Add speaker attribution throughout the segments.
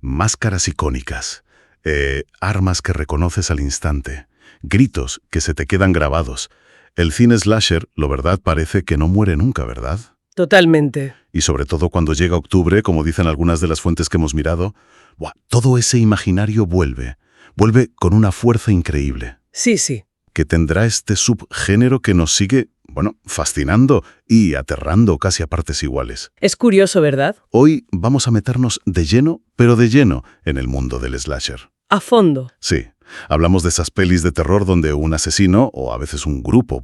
Speaker 1: Máscaras icónicas, armas que reconoces al instante, gritos que se te quedan grabados. El cine slasher, lo verdad, parece que no muere nunca, ¿verdad?
Speaker 2: Totalmente.
Speaker 1: Y sobre todo cuando llega octubre, como dicen algunas de las fuentes que hemos mirado, ¡buah!, todo ese imaginario vuelve con una fuerza increíble,
Speaker 2: Sí, sí.
Speaker 1: que tendrá este subgénero que nos sigue, fascinando y aterrando casi a partes iguales.
Speaker 2: Es curioso, ¿verdad?
Speaker 1: Hoy vamos a meternos de lleno, pero de lleno, en el mundo del slasher.
Speaker 2: A fondo.
Speaker 1: Sí, hablamos de esas pelis de terror donde un asesino, o a veces un grupo,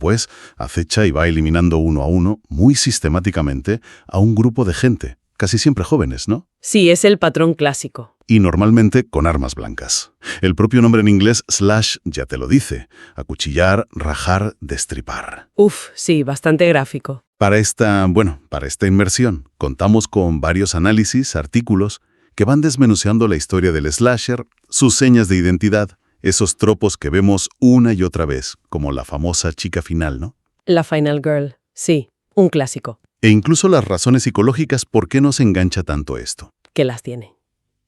Speaker 1: acecha y va eliminando uno a uno, muy sistemáticamente, a un grupo de gente, casi siempre jóvenes, ¿no?
Speaker 2: Sí, es el patrón clásico.
Speaker 1: Y normalmente con armas blancas. El propio nombre en inglés, slash, ya te lo dice. Acuchillar, rajar, destripar.
Speaker 2: Uf, sí, bastante gráfico.
Speaker 1: Para esta inmersión, contamos con varios análisis, artículos, que van desmenuceando la historia del slasher, sus señas de identidad, esos tropos que vemos una y otra vez, como la famosa chica final, ¿no?
Speaker 2: La Final Girl. Sí, un clásico.
Speaker 1: E incluso las razones psicológicas por qué nos engancha tanto esto.
Speaker 2: Que las tiene.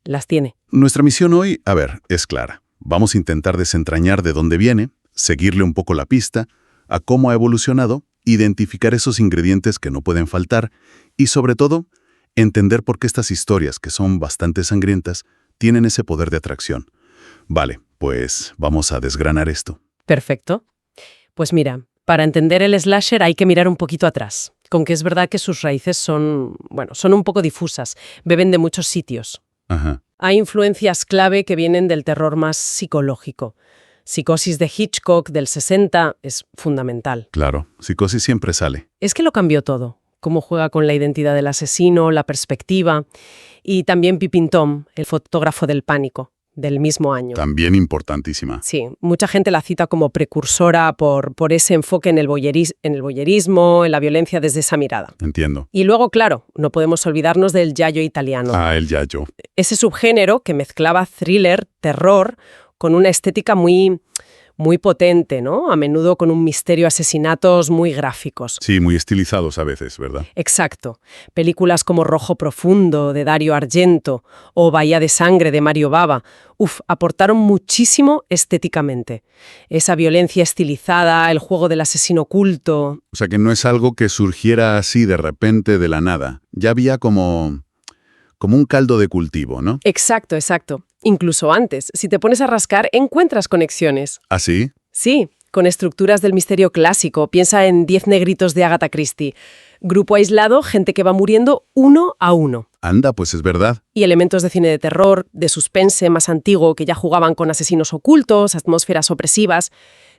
Speaker 2: Las tiene.
Speaker 1: Nuestra misión hoy, es clara. Vamos a intentar desentrañar de dónde viene, seguirle un poco la pista, a cómo ha evolucionado, identificar esos ingredientes que no pueden faltar y, sobre todo, entender por qué estas historias, que son bastante sangrientas, tienen ese poder de atracción. Vale, pues vamos a desgranar esto.
Speaker 2: Perfecto. Pues mira, para entender el slasher hay que mirar un poquito atrás, con que es verdad que sus raíces son un poco difusas, beben de muchos sitios.
Speaker 1: Ajá.
Speaker 2: Hay influencias clave que vienen del terror más psicológico. Psicosis de Hitchcock del 60 es fundamental.
Speaker 1: Claro, Psicosis siempre sale.
Speaker 2: Es que lo cambió todo. Cómo juega con la identidad del asesino, la perspectiva. Y también Peeping Tom, el fotógrafo del pánico, del mismo año.
Speaker 1: También importantísima.
Speaker 2: Sí, mucha gente la cita como precursora por ese enfoque en el voyerismo, en la violencia desde esa mirada.
Speaker 1: Entiendo.
Speaker 2: Y luego, claro, no podemos olvidarnos del giallo italiano.
Speaker 1: Ah, el yayo.
Speaker 2: Ese subgénero que mezclaba thriller, terror, con una estética muy potente, ¿no? A menudo con un misterio, asesinatos muy gráficos.
Speaker 1: Sí, muy estilizados a veces, ¿verdad?
Speaker 2: Exacto. Películas como Rojo Profundo, de Dario Argento, o Bahía de Sangre, de Mario Bava, aportaron muchísimo estéticamente. Esa violencia estilizada, el juego del asesino oculto.
Speaker 1: O sea que no es algo que surgiera así de repente de la nada. Ya había como un caldo de cultivo, ¿no?
Speaker 2: Exacto, exacto. Incluso antes, si te pones a rascar, encuentras conexiones.
Speaker 1: ¿Ah, sí?
Speaker 2: Sí, con estructuras del misterio clásico. Piensa en 10 negritos de Agatha Christie. Grupo aislado, gente que va muriendo uno a uno.
Speaker 1: Anda, pues es verdad.
Speaker 2: Y elementos de cine de terror, de suspense más antiguo, que ya jugaban con asesinos ocultos, atmósferas opresivas.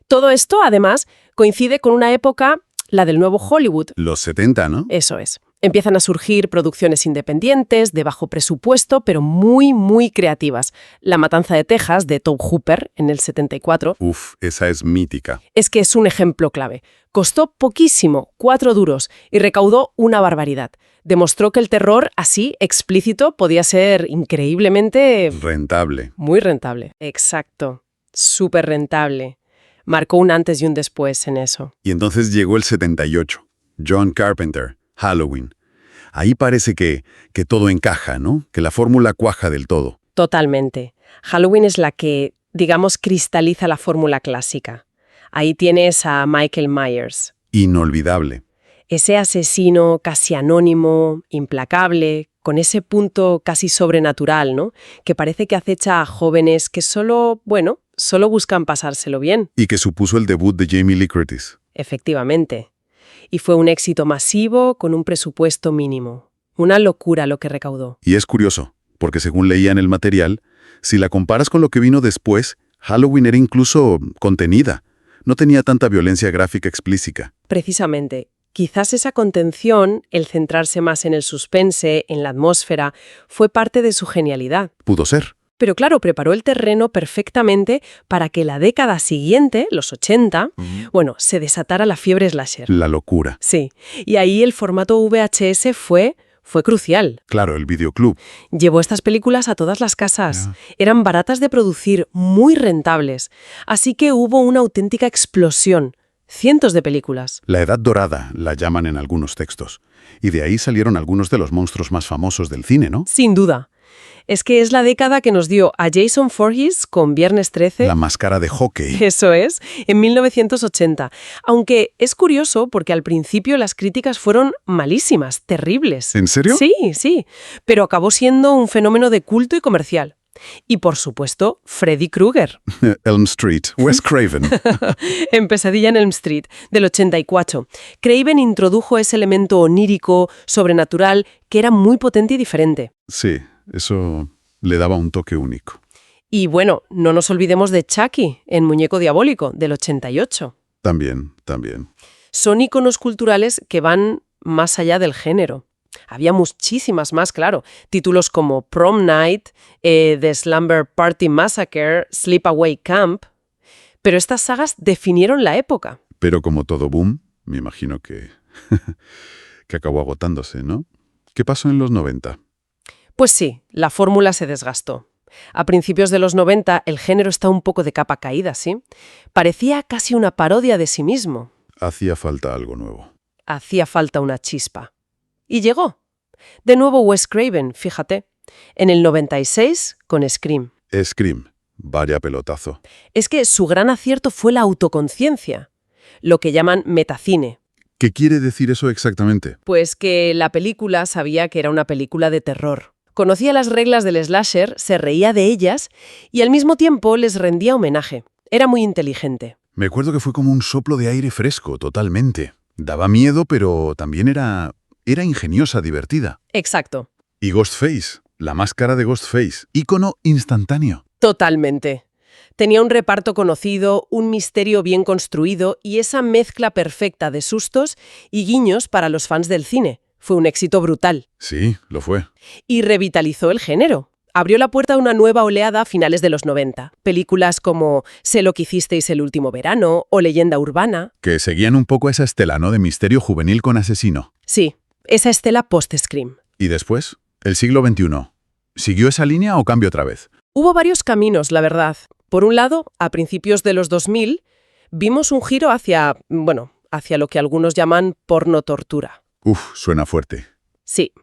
Speaker 2: Todo esto, además, coincide con una época, la del nuevo Hollywood.
Speaker 1: Los 70, ¿no?
Speaker 2: Eso es. Empiezan a surgir producciones independientes, de bajo presupuesto, pero muy, muy creativas. La Matanza de Texas, de Tobe Hooper, en el 74.
Speaker 1: Esa es mítica.
Speaker 2: Es que es un ejemplo clave. Costó poquísimo, 4 duros, y recaudó una barbaridad. Demostró que el terror, así, explícito, podía ser increíblemente...
Speaker 1: Rentable.
Speaker 2: Muy rentable. Exacto. Súper rentable. Marcó un antes y un después en eso.
Speaker 1: Y entonces llegó el 78. John Carpenter, Halloween. Ahí parece que todo encaja, ¿no? Que la fórmula cuaja del todo.
Speaker 2: Totalmente. Halloween es la que, digamos, cristaliza la fórmula clásica. Ahí tienes a Michael Myers.
Speaker 1: Inolvidable.
Speaker 2: Ese asesino casi anónimo, implacable, con ese punto casi sobrenatural, ¿no? Que parece que acecha a jóvenes que solo buscan pasárselo bien.
Speaker 1: Y que supuso el debut de Jamie Lee Curtis.
Speaker 2: Efectivamente. Y fue un éxito masivo con un presupuesto mínimo. Una locura lo que recaudó.
Speaker 1: Y es curioso, porque según leía en el material, si la comparas con lo que vino después, Halloween era incluso contenida. No tenía tanta violencia gráfica explícita.
Speaker 2: Precisamente. Quizás esa contención, el centrarse más en el suspense, en la atmósfera, fue parte de su genialidad.
Speaker 1: Pudo ser.
Speaker 2: Pero claro, preparó el terreno perfectamente para que la década siguiente, los 80, se desatara la fiebre slasher.
Speaker 1: La locura.
Speaker 2: Sí. Y ahí el formato VHS fue crucial.
Speaker 1: Claro, el videoclub.
Speaker 2: Llevó estas películas a todas las casas.
Speaker 1: Ya.
Speaker 2: Eran baratas de producir, muy rentables. Así que hubo una auténtica explosión. Cientos de películas.
Speaker 1: La Edad Dorada la llaman en algunos textos. Y de ahí salieron algunos de los monstruos más famosos del cine, ¿no?
Speaker 2: Sin duda. Es que es la década que nos dio a Jason Voorhees con Viernes 13.
Speaker 1: La máscara de hockey.
Speaker 2: Eso es, en 1980. Aunque es curioso porque al principio las críticas fueron malísimas, terribles.
Speaker 1: ¿En serio?
Speaker 2: Sí, sí, pero acabó siendo un fenómeno de culto y comercial. Y por supuesto, Freddy Krueger,
Speaker 1: Elm Street, Wes Craven.
Speaker 2: en Pesadilla en Elm Street, del 84. Craven introdujo ese elemento onírico, sobrenatural, que era muy potente y diferente.
Speaker 1: Sí, eso le daba un toque único.
Speaker 2: Y bueno, no nos olvidemos de Chucky, en Muñeco Diabólico, del 88.
Speaker 1: También.
Speaker 2: Son iconos culturales que van más allá del género. Había muchísimas más, claro. Títulos como Prom Night, The Slumber Party Massacre, Sleepaway Camp. Pero estas sagas definieron la época.
Speaker 1: Pero como todo boom, me imagino que acabó agotándose, ¿no? ¿Qué pasó en los 90?
Speaker 2: Pues sí, la fórmula se desgastó. A principios de los 90 el género está un poco de capa caída, ¿sí? Parecía casi una parodia de sí mismo.
Speaker 1: Hacía falta algo nuevo.
Speaker 2: Hacía falta una chispa. Y llegó. De nuevo Wes Craven, fíjate. En el 96 con Scream.
Speaker 1: Scream. Vaya pelotazo.
Speaker 2: Es que su gran acierto fue la autoconciencia, lo que llaman metacine.
Speaker 1: ¿Qué quiere decir eso exactamente?
Speaker 2: Pues que la película sabía que era una película de terror. Conocía las reglas del slasher, se reía de ellas y al mismo tiempo les rendía homenaje. Era muy inteligente.
Speaker 1: Me acuerdo que fue como un soplo de aire fresco, totalmente. Daba miedo, pero también era ingeniosa, divertida.
Speaker 2: Exacto.
Speaker 1: Y Ghostface, la máscara de Ghostface, ícono instantáneo.
Speaker 2: Totalmente. Tenía un reparto conocido, un misterio bien construido y esa mezcla perfecta de sustos y guiños para los fans del cine. Fue un éxito brutal.
Speaker 1: Sí, lo fue.
Speaker 2: Y revitalizó el género. Abrió la puerta a una nueva oleada a finales de los 90. Películas como Sé lo que hicisteis el último verano o Leyenda urbana.
Speaker 1: Que seguían un poco esa estela, ¿no? De misterio juvenil con asesino.
Speaker 2: Sí, esa estela post-Scream.
Speaker 1: ¿Y después? El siglo XXI. ¿Siguió esa línea o cambió otra vez?
Speaker 2: Hubo varios caminos, la verdad. Por un lado, a principios de los 2000, vimos un giro hacia lo que algunos llaman porno-tortura.
Speaker 1: Suena fuerte.
Speaker 2: Sí.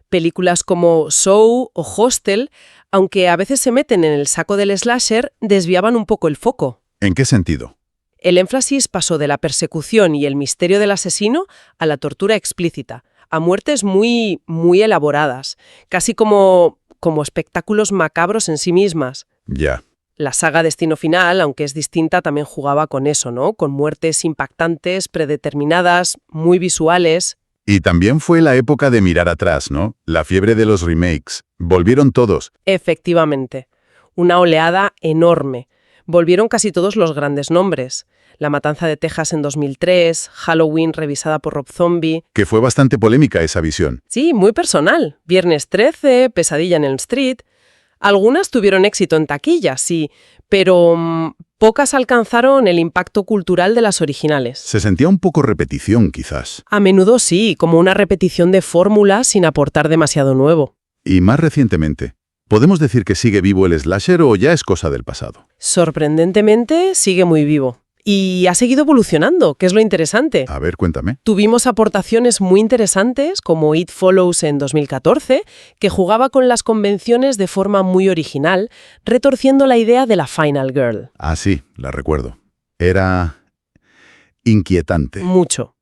Speaker 2: Películas como Saw o Hostel, aunque a veces se meten en el saco del slasher, desviaban un poco el foco.
Speaker 1: ¿En qué sentido?
Speaker 2: El énfasis pasó de la persecución y el misterio del asesino a la tortura explícita, a muertes muy, muy elaboradas, casi como espectáculos macabros en sí mismas.
Speaker 1: Ya.
Speaker 2: La saga Destino Final, aunque es distinta, también jugaba con eso, ¿no? Con muertes impactantes, predeterminadas, muy visuales.
Speaker 1: Y también fue la época de mirar atrás, ¿no? La fiebre de los remakes. Volvieron todos.
Speaker 2: Efectivamente. Una oleada enorme. Volvieron casi todos los grandes nombres. La Matanza de Texas en 2003, Halloween revisada por Rob Zombie.
Speaker 1: Que fue bastante polémica esa visión.
Speaker 2: Sí, muy personal. Viernes 13, Pesadilla en Elm Street. Algunas tuvieron éxito en taquilla, sí, pero pocas alcanzaron el impacto cultural de las originales.
Speaker 1: Se sentía un poco repetición, quizás.
Speaker 2: A menudo sí, como una repetición de fórmulas sin aportar demasiado nuevo.
Speaker 1: Y más recientemente, ¿podemos decir que sigue vivo el slasher o ya es cosa del pasado?
Speaker 2: Sorprendentemente, sigue muy vivo. Y ha seguido evolucionando, que es lo interesante.
Speaker 1: A ver, cuéntame.
Speaker 2: Tuvimos aportaciones muy interesantes, como It Follows en 2014, que jugaba con las convenciones de forma muy original, retorciendo la idea de la Final Girl.
Speaker 1: Ah, sí, la recuerdo. Era inquietante.
Speaker 2: Mucho.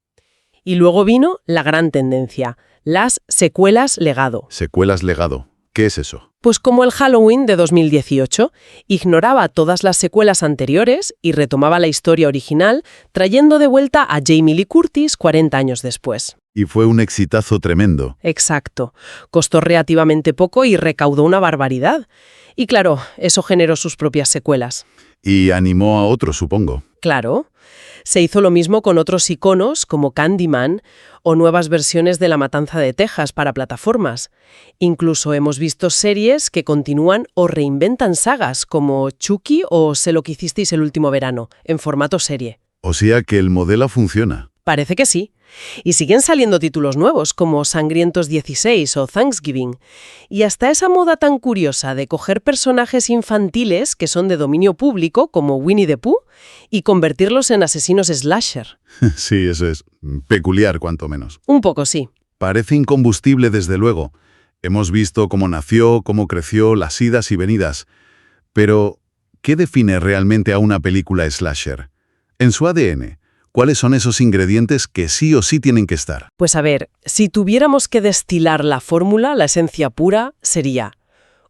Speaker 2: Y luego vino la gran tendencia, las secuelas legado.
Speaker 1: Secuelas legado. ¿Qué es eso?
Speaker 2: Pues como el Halloween de 2018, ignoraba todas las secuelas anteriores y retomaba la historia original, trayendo de vuelta a Jamie Lee Curtis 40 años después.
Speaker 1: Y fue un exitazo tremendo.
Speaker 2: Exacto. Costó relativamente poco y recaudó una barbaridad. Y claro, eso generó sus propias secuelas.
Speaker 1: Y animó a otros, supongo.
Speaker 2: Claro. Se hizo lo mismo con otros iconos como Candyman o nuevas versiones de La Matanza de Texas para plataformas. Incluso hemos visto series que continúan o reinventan sagas como Chucky o Sé lo que hicisteis el último verano, en formato serie.
Speaker 1: O sea que el modelo funciona.
Speaker 2: Parece que sí. Y siguen saliendo títulos nuevos como Sangrientos 16 o Thanksgiving. Y hasta esa moda tan curiosa de coger personajes infantiles que son de dominio público como Winnie the Pooh y convertirlos en asesinos slasher.
Speaker 1: Sí, eso es peculiar, cuanto menos.
Speaker 2: Un poco sí.
Speaker 1: Parece incombustible, desde luego. Hemos visto cómo nació, cómo creció, las idas y venidas. Pero, ¿qué define realmente a una película slasher? En su ADN, ¿cuáles son esos ingredientes que sí o sí tienen que estar?
Speaker 2: Pues a ver, si tuviéramos que destilar la fórmula, la esencia pura sería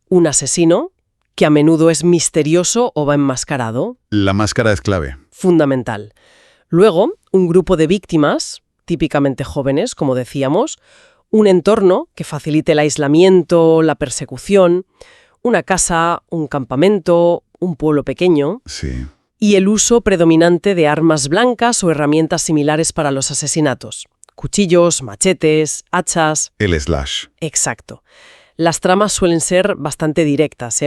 Speaker 2: un asesino, que a menudo es misterioso o va enmascarado,
Speaker 1: La máscara es clave.
Speaker 2: fundamental. Luego, un grupo de víctimas, típicamente jóvenes, como decíamos, un entorno que facilite el aislamiento, la persecución, una casa, un campamento, un pueblo pequeño,
Speaker 1: Sí.
Speaker 2: y el uso predominante de armas blancas o herramientas similares para los asesinatos. Cuchillos, machetes, hachas.
Speaker 1: El slash.
Speaker 2: Exacto. Las tramas suelen ser bastante directas,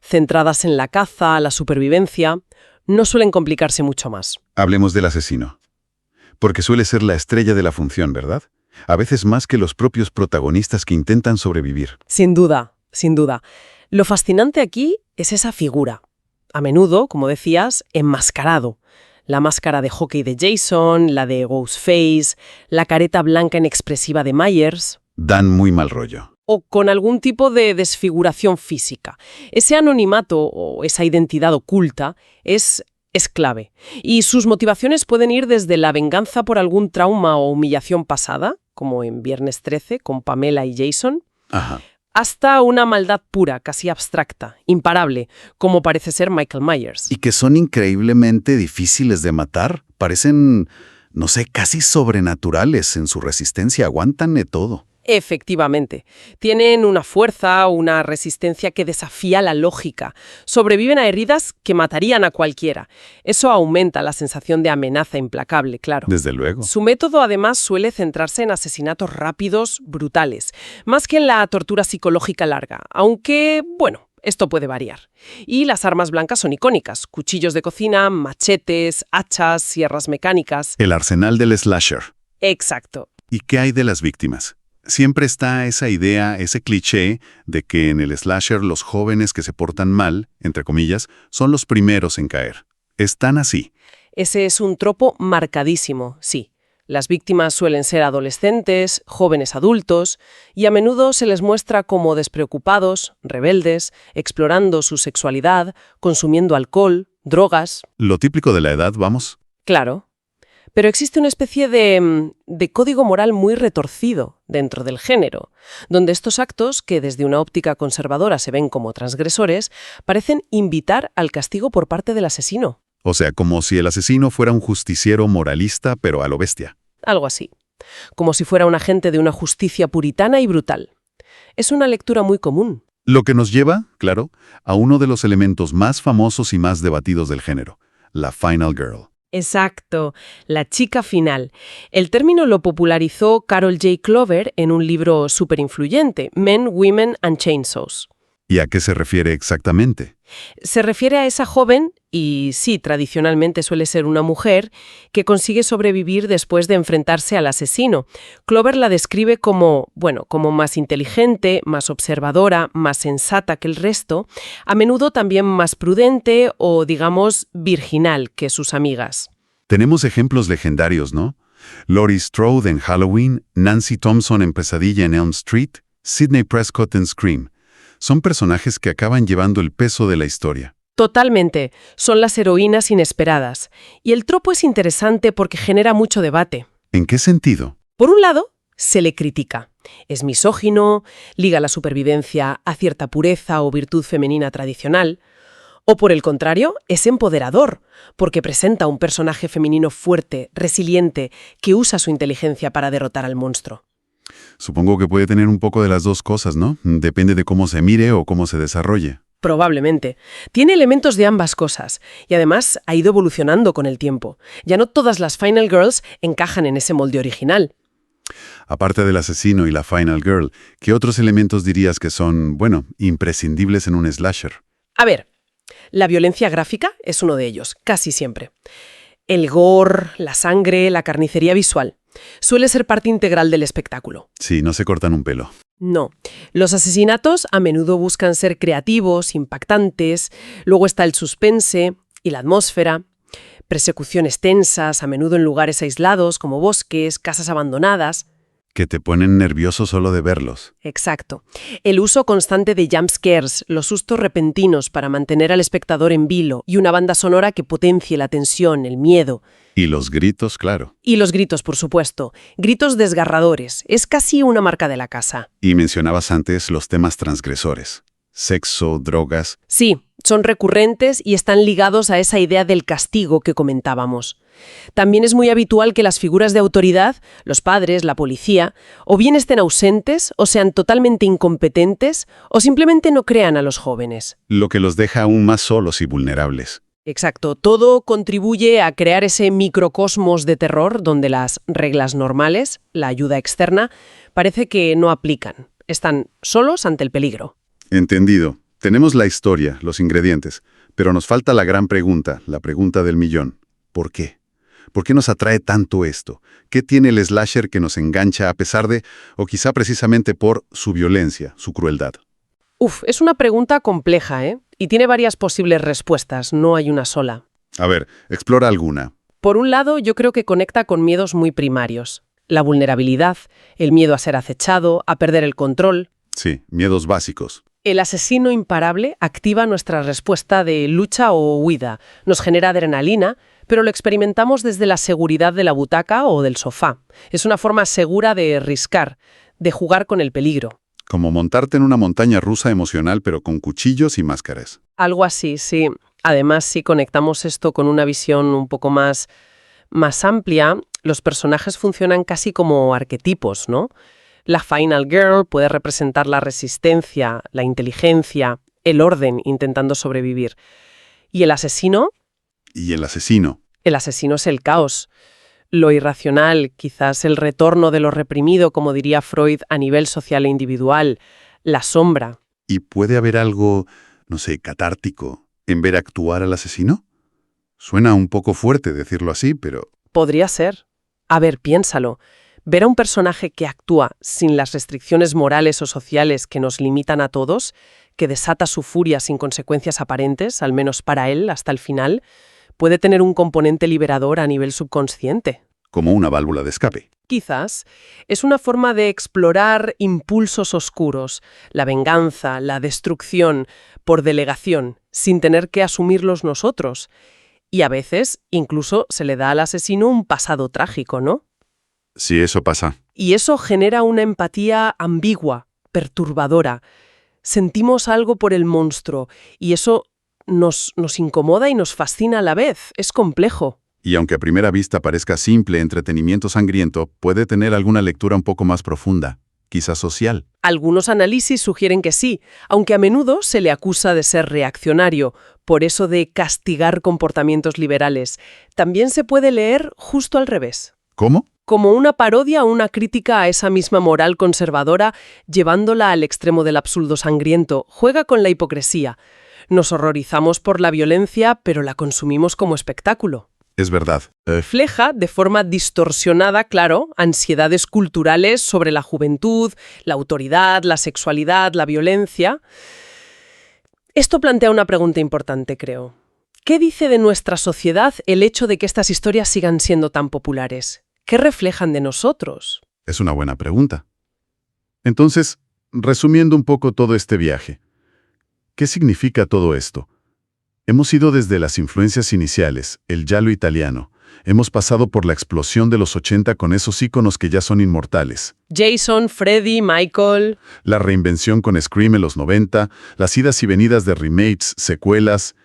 Speaker 2: centradas en la caza, la supervivencia. No suelen complicarse mucho más.
Speaker 1: Hablemos del asesino. Porque suele ser la estrella de la función, ¿verdad? A veces más que los propios protagonistas que intentan sobrevivir.
Speaker 2: Sin duda, sin duda. Lo fascinante aquí es esa figura. A menudo, como decías, enmascarado. La máscara de hockey de Jason, la de Ghostface, la careta blanca inexpresiva de Myers,
Speaker 1: Dan muy mal rollo.
Speaker 2: o con algún tipo de desfiguración física. Ese anonimato o esa identidad oculta es clave. Y sus motivaciones pueden ir desde la venganza por algún trauma o humillación pasada, como en Viernes 13 con Pamela y Jason,
Speaker 1: Ajá.
Speaker 2: hasta una maldad pura, casi abstracta, imparable, como parece ser Michael Myers.
Speaker 1: Y que son increíblemente difíciles de matar. Parecen, no sé, casi sobrenaturales en su resistencia. Aguantan de todo.
Speaker 2: Efectivamente. Tienen una fuerza, una resistencia que desafía la lógica. Sobreviven a heridas que matarían a cualquiera. Eso aumenta la sensación de amenaza implacable, claro.
Speaker 1: Desde luego.
Speaker 2: Su método, además, suele centrarse en asesinatos rápidos, brutales, más que en la tortura psicológica larga, aunque, bueno, esto puede variar. Y las armas blancas son icónicas: cuchillos de cocina, machetes, hachas, sierras mecánicas.
Speaker 1: El arsenal del slasher.
Speaker 2: Exacto.
Speaker 1: ¿Y qué hay de las víctimas? Siempre está esa idea, ese cliché de que en el slasher los jóvenes que se portan mal, entre comillas, son los primeros en caer. ¿Están así?
Speaker 2: Ese es un tropo marcadísimo, sí. Las víctimas suelen ser adolescentes, jóvenes adultos, y a menudo se les muestra como despreocupados, rebeldes, explorando su sexualidad, consumiendo alcohol, drogas.
Speaker 1: Lo típico de la edad, vamos.
Speaker 2: Claro. Pero existe una especie de código moral muy retorcido dentro del género, donde estos actos, que desde una óptica conservadora se ven como transgresores, parecen invitar al castigo por parte del asesino.
Speaker 1: O sea, como si el asesino fuera un justiciero moralista, pero a lo bestia.
Speaker 2: Algo así. Como si fuera un agente de una justicia puritana y brutal. Es una lectura muy común.
Speaker 1: Lo que nos lleva, claro, a uno de los elementos más famosos y más debatidos del género, la Final Girl.
Speaker 2: Exacto, la chica final. El término lo popularizó Carol J. Clover en un libro súper influyente, Men, Women and Chainsaws.
Speaker 1: ¿Y a qué se refiere exactamente?
Speaker 2: Se refiere a esa joven, y sí, tradicionalmente suele ser una mujer, que consigue sobrevivir después de enfrentarse al asesino. Clover la describe como, como más inteligente, más observadora, más sensata que el resto, a menudo también más prudente o, digamos, virginal que sus amigas.
Speaker 1: Tenemos ejemplos legendarios, ¿no? Laurie Strode en Halloween, Nancy Thompson en Pesadilla en Elm Street, Sidney Prescott en Scream. Son personajes que acaban llevando el peso de la historia.
Speaker 2: Totalmente. Son las heroínas inesperadas. Y el tropo es interesante porque genera mucho debate.
Speaker 1: ¿En qué sentido?
Speaker 2: Por un lado, se le critica. Es misógino, liga la supervivencia a cierta pureza o virtud femenina tradicional. O por el contrario, es empoderador, porque presenta un personaje femenino fuerte, resiliente, que usa su inteligencia para derrotar al monstruo.
Speaker 1: Supongo que puede tener un poco de las dos cosas, ¿no? Depende de cómo se mire o cómo se desarrolle.
Speaker 2: Probablemente. Tiene elementos de ambas cosas y además ha ido evolucionando con el tiempo. Ya no todas las Final Girls encajan en ese molde original.
Speaker 1: Aparte del asesino y la Final Girl, ¿qué otros elementos dirías que son, imprescindibles en un slasher?
Speaker 2: A ver, la violencia gráfica es uno de ellos, casi siempre. El gore, la sangre, la carnicería visual. Suele ser parte integral del espectáculo.
Speaker 1: Sí, no se cortan un pelo.
Speaker 2: No. Los asesinatos a menudo buscan ser creativos, impactantes. Luego está el suspense y la atmósfera. Persecuciones tensas, a menudo en lugares aislados como bosques, casas abandonadas.
Speaker 1: Que te ponen nervioso solo de verlos.
Speaker 2: Exacto. El uso constante de jump scares, los sustos repentinos para mantener al espectador en vilo y una banda sonora que potencie la tensión, el miedo.
Speaker 1: Y los gritos, claro.
Speaker 2: Y los gritos, por supuesto. Gritos desgarradores. Es casi una marca de la casa.
Speaker 1: Y mencionabas antes los temas transgresores. Sexo, drogas.
Speaker 2: Sí, son recurrentes y están ligados a esa idea del castigo que comentábamos. También es muy habitual que las figuras de autoridad, los padres, la policía, o bien estén ausentes, o sean totalmente incompetentes, o simplemente no crean a los jóvenes.
Speaker 1: Lo que los deja aún más solos y vulnerables.
Speaker 2: Exacto. Todo contribuye a crear ese microcosmos de terror donde las reglas normales, la ayuda externa, parece que no aplican. Están solos ante el peligro.
Speaker 1: Entendido. Tenemos la historia, los ingredientes, pero nos falta la gran pregunta, la pregunta del millón. ¿Por qué? ¿Por qué nos atrae tanto esto? ¿Qué tiene el slasher que nos engancha a pesar de, o quizá precisamente por, su violencia, su crueldad?
Speaker 2: Es una pregunta compleja, ¿eh? Y tiene varias posibles respuestas, no hay una sola.
Speaker 1: A ver, explora alguna.
Speaker 2: Por un lado, yo creo que conecta con miedos muy primarios. La vulnerabilidad, el miedo a ser acechado, a perder el control.
Speaker 1: Sí, miedos básicos.
Speaker 2: El asesino imparable activa nuestra respuesta de lucha o huida, nos genera adrenalina, pero lo experimentamos desde la seguridad de la butaca o del sofá. Es una forma segura de riscar, de jugar con el peligro.
Speaker 1: Como montarte en una montaña rusa emocional pero con cuchillos y máscaras.
Speaker 2: Algo así, sí. Además, si conectamos esto con una visión un poco más amplia, los personajes funcionan casi como arquetipos, ¿no? La Final Girl puede representar la resistencia, la inteligencia, el orden intentando sobrevivir. ¿Y el asesino?
Speaker 1: ¿Y el asesino?
Speaker 2: El asesino es el caos. Lo irracional, quizás el retorno de lo reprimido, como diría Freud, a nivel social e individual. La sombra.
Speaker 1: ¿Y puede haber algo, no sé, catártico en ver actuar al asesino? Suena un poco fuerte decirlo así, pero...
Speaker 2: Podría ser. A ver, piénsalo. Ver a un personaje que actúa sin las restricciones morales o sociales que nos limitan a todos, que desata su furia sin consecuencias aparentes, al menos para él, hasta el final, puede tener un componente liberador a nivel subconsciente.
Speaker 1: Como una válvula de escape.
Speaker 2: Quizás es una forma de explorar impulsos oscuros, la venganza, la destrucción, por delegación, sin tener que asumirlos nosotros. Y a veces incluso se le da al asesino un pasado trágico, ¿no?
Speaker 1: Sí, eso pasa.
Speaker 2: Y eso genera una empatía ambigua, perturbadora. Sentimos algo por el monstruo y eso nos incomoda y nos fascina a la vez. Es complejo.
Speaker 1: Y aunque a primera vista parezca simple entretenimiento sangriento, puede tener alguna lectura un poco más profunda, quizás social.
Speaker 2: Algunos análisis sugieren que sí, aunque a menudo se le acusa de ser reaccionario, por eso de castigar comportamientos liberales. También se puede leer justo al revés.
Speaker 1: ¿Cómo?
Speaker 2: Como una parodia o una crítica a esa misma moral conservadora, llevándola al extremo del absurdo sangriento. Juega con la hipocresía. Nos horrorizamos por la violencia, pero la consumimos como espectáculo.
Speaker 1: Es verdad.
Speaker 2: Refleja, de forma distorsionada, claro, ansiedades culturales sobre la juventud, la autoridad, la sexualidad, la violencia. Esto plantea una pregunta importante, creo. ¿Qué dice de nuestra sociedad el hecho de que estas historias sigan siendo tan populares? ¿Qué reflejan de nosotros?
Speaker 1: Es una buena pregunta. Entonces, resumiendo un poco todo este viaje, ¿qué significa todo esto? Hemos ido desde las influencias iniciales, el giallo italiano. Hemos pasado por la explosión de los 80 con esos íconos que ya son inmortales.
Speaker 2: Jason, Freddy, Michael.
Speaker 1: La reinvención con Scream en los 90, las idas y venidas de remakes, secuelas,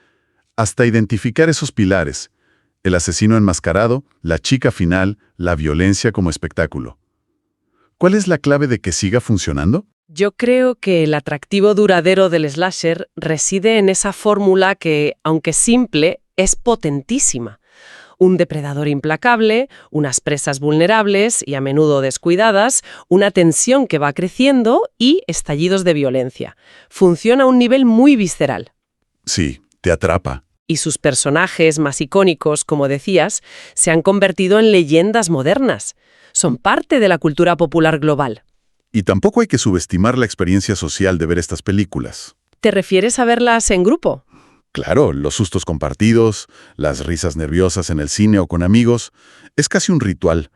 Speaker 1: hasta identificar esos pilares. El asesino enmascarado, la chica final, la violencia como espectáculo. ¿Cuál es la clave de que siga funcionando?
Speaker 2: Yo creo que el atractivo duradero del slasher reside en esa fórmula que, aunque simple, es potentísima. Un depredador implacable, unas presas vulnerables y a menudo descuidadas, una tensión que va creciendo y estallidos de violencia. Funciona a un nivel muy visceral.
Speaker 1: Sí, te atrapa.
Speaker 2: Y sus personajes más icónicos, como decías, se han convertido en leyendas modernas. Son parte de la cultura popular global.
Speaker 1: Y tampoco hay que subestimar la experiencia social de ver estas películas.
Speaker 2: ¿Te refieres a verlas en grupo?
Speaker 1: Claro, los sustos compartidos, las risas nerviosas en el cine o con amigos, es casi un ritual.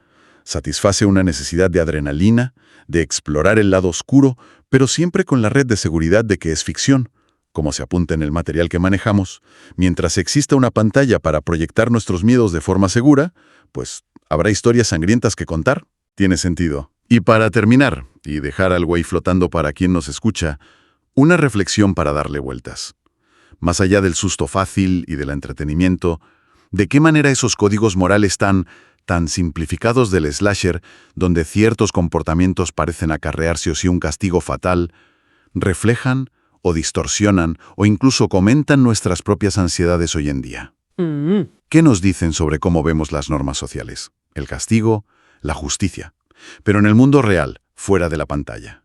Speaker 1: Satisface una necesidad de adrenalina, de explorar el lado oscuro, pero siempre con la red de seguridad de que es ficción, como se apunta en el material que manejamos. Mientras exista una pantalla para proyectar nuestros miedos de forma segura, pues habrá historias sangrientas que contar. Tiene sentido. Y para terminar, y dejar algo ahí flotando para quien nos escucha, una reflexión para darle vueltas. Más allá del susto fácil y del entretenimiento, ¿de qué manera esos códigos morales tan simplificados del slasher, donde ciertos comportamientos parecen acarrear sí o sí un castigo fatal, reflejan o distorsionan o incluso comentan nuestras propias ansiedades hoy en día? ¿Qué nos dicen sobre cómo vemos las normas sociales, el castigo, la justicia, pero en el mundo real, fuera de la pantalla?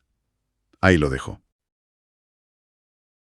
Speaker 1: Ahí lo dejo.